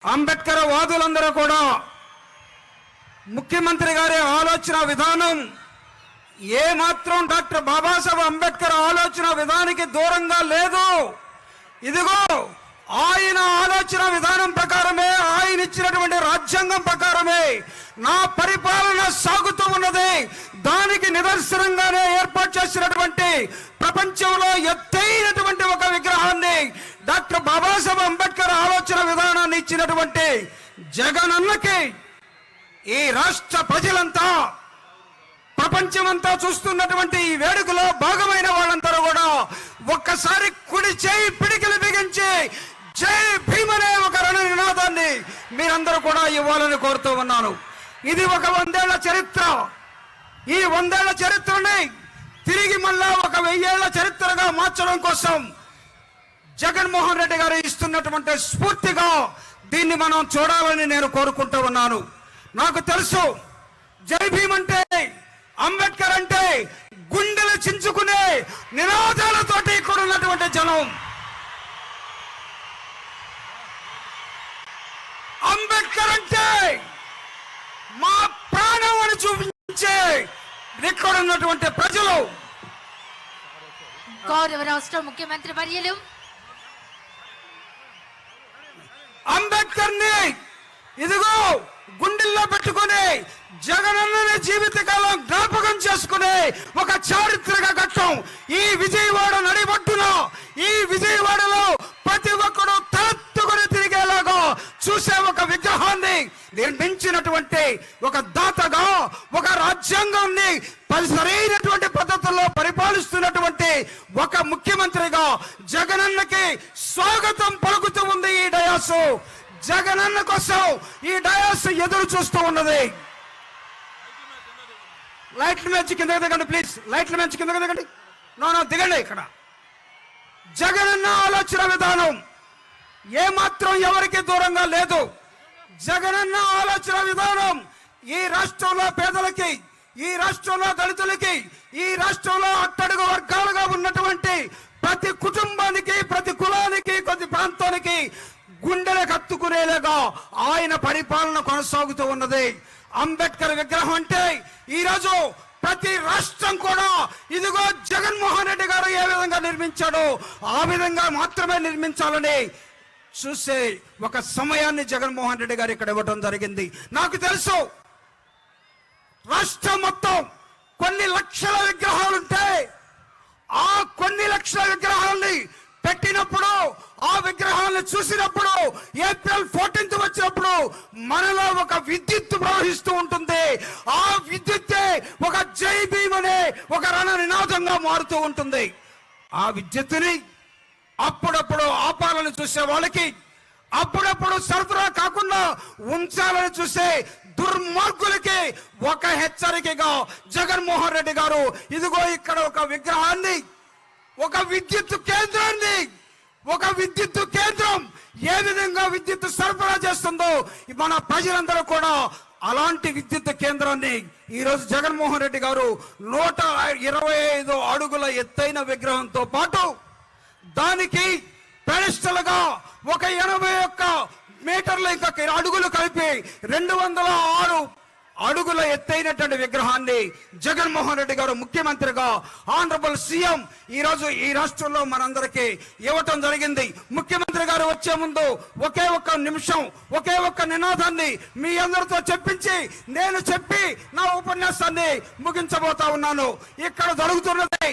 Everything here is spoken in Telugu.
అంబేద్కర్ వాదులందరూ కూడా ముఖ్యమంత్రి గారి ఆలోచన విధానం ఏమాత్రం డాక్టర్ బాబాసాహెబ్ అంబేద్కర్ ఆలోచన విధానానికి దూరంగా లేదు. ఇదిగో ఆయన ఆలోచన విధానం ప్రకారమే, ఆయన ఇచ్చినటువంటి రాజ్యాంగం ప్రకారమే నా పరిపాలన సాగుతూ ఉన్నది. దానికి నిదర్శనంగానే ఏర్పాటు చేసినటువంటి ప్రపంచంలో ఎత్తైనటువంటి ఒక విగ్రహాన్ని డాక్టర్ బాబాసాహెబ్ అంబేద్కర్ ఆలోచన విధానాన్ని ఇచ్చినటువంటి జగనన్నకి ఈ రాష్ట్ర ప్రజలంతా, ప్రపంచమంతా చూస్తున్నటువంటి ఈ వేడుకలో భాగమైన వాళ్ళందరూ కూడా ఒక్కసారి కుడి చేయి పిడికిలు బిగించి జై భీమ్ అనే ఒక రణ నినాదాన్ని మీరందరూ కూడా ఇవ్వాలని కోరుతూ ఉన్నాను. ఇది ఒక 100 ఏళ్ల చరిత్ర. ఈ 100 ఏళ్ల చరిత్రని తిరిగి మళ్ళా ఒక 1000 ఏళ్ల చరిత్రగా మార్చడం కోసం జగన్మోహన్ రెడ్డి గారు ఇస్తున్నటువంటి స్ఫూర్తిగా దీన్ని మనం చూడాలని నేను కోరుకుంటూ ఉన్నాను. నాకు తెలుసు జై భీమ్ అంటే, అంబేద్కర్ అంటే గుండెలు చించుకునే నినాదాలతోటి ఇక్కడ ఉన్నటువంటి జనం. అంబేద్కర్ అంటే మా ప్రాణం అని చూపించే ఇక్కడ ఉన్నటువంటి ప్రజలు. గౌరవ రాష్ట్ర ముఖ్యమంత్రి వర్యులు అంబేద్కర్ ని ఇదిగో గుండెల్లో పెట్టుకుని జగనన్న జీవితకాలం జ్ఞాపకం చేసుకునే ఒక చారిత్రక ఘట్టం ఈ విజయవాడ నడిబొట్టున, ఈ విజయవాడలో ప్రతి ఒక్కరు తలెత్తుకుని తిరిగేలాగా చూసే ఒక విగ్రహాన్ని నిర్మించినటువంటి ఒక దాతగా, ఒక రాజ్యాంగాన్ని సరైనటువంటి పద్ధతుల్లో పరిపాలిస్తున్నటువంటి ఒక ముఖ్యమంత్రిగా జగనన్నకి స్వాగతం పలుకుతూ ఉంది ఈ డయాసు. జగనన్న కోసం ఈ డయాస్ ఎదురు చూస్తూ ఉన్నది. లైట్ల మీద కింద దిగండి ప్లీజ్, లైట్ల మీద కింద దిగండి. నో దిగండి. ఇక్కడ జగనన్న ఆలోచన విధానం ఏమాత్రం ఎవరికి దూరంగా లేదు. జగనన్న ఆలోచన విధానం ఈ రాష్ట్రంలో పేదలకి, ఈ రాష్ట్రంలో దళితులకి, ఈ రాష్ట్రంలో అట్టడుగు వర్గాలుగా ఉన్నటువంటి ప్రతి కుటుంబానికి, ప్రతి కులానికి, ప్రతి ప్రాంతానికి గుండెలు కత్తుకునేలాగా ఆయన పరిపాలన కొనసాగుతూ ఉన్నది. అంబేద్కర్ విగ్రహం అంటే ఈరోజు ప్రతి రాష్ట్రం కూడా ఇదిగో జగన్మోహన్ రెడ్డి గారు ఏ విధంగా నిర్మించాడో ఆ విధంగా మాత్రమే నిర్మించాలని చూసే ఒక సమయాన్ని జగన్మోహన్ రెడ్డి గారు ఇక్కడ ఇవ్వడం జరిగింది. నాకు తెలుసు రాష్ట్రం మొత్తం కొన్ని లక్షల విగ్రహాలుంటే ఆ కొన్ని లక్షల విగ్రహాలని పెట్టినప్పుడు, ఆ విగ్రహాలను చూసినప్పుడు, ఏప్రిల్ 14th వచ్చినప్పుడు మనలో ఒక విద్యుత్ ప్రవహిస్తూ ఉంటుంది. ఆ విద్యుత్తే ఒక జై భీమ్ అనే ఒక రణ నినాదంగా మారుతూ ఉంటుంది. ఆ విద్యుత్తుని అప్పుడప్పుడు ఆపాలని చూసే వాళ్ళకి, అప్పుడప్పుడు సరఫరా కాకుండా ఉంచాలని చూసే దుర్మార్గులకి ఒక హెచ్చరికగా జగన్మోహన్ రెడ్డి గారు ఇదిగో ఇక్కడ ఒక విగ్రహాన్ని, ఒక విద్యుత్ కేంద్రాన్ని, ఒక విద్యుత్ కేంద్రం ఏ విధంగా విద్యుత్ సరఫరా చేస్తుందో మన ప్రజలందరూ కూడా అలాంటి విద్యుత్ కేంద్రాన్ని ఈరోజు జగన్మోహన్ రెడ్డి గారు 125 అడుగుల ఎత్తైన విగ్రహంతో పాటు దానికి పెడస్టల్ గా ఒక 81 మీటర్ల ఇంకా అడుగులు కలిపి 206 అడుగుల ఎత్తైనటువంటి విగ్రహాన్ని జగన్మోహన్ రెడ్డి గారు ముఖ్యమంత్రిగా, ఆనరబుల్ సీఎం ఈరోజు ఈ రాష్ట్రంలో మనందరికీ ఇవ్వటం జరిగింది. ముఖ్యమంత్రి గారు వచ్చే ముందు ఒకే ఒక్క నిమిషం, ఒకే ఒక్క నినాదాన్ని మీ అందరితో చెప్పించి నేను చెప్పి నా ఉపన్యాసాన్ని ముగించబోతా ఉన్నాను. ఇక్కడ జరుగుతున్నది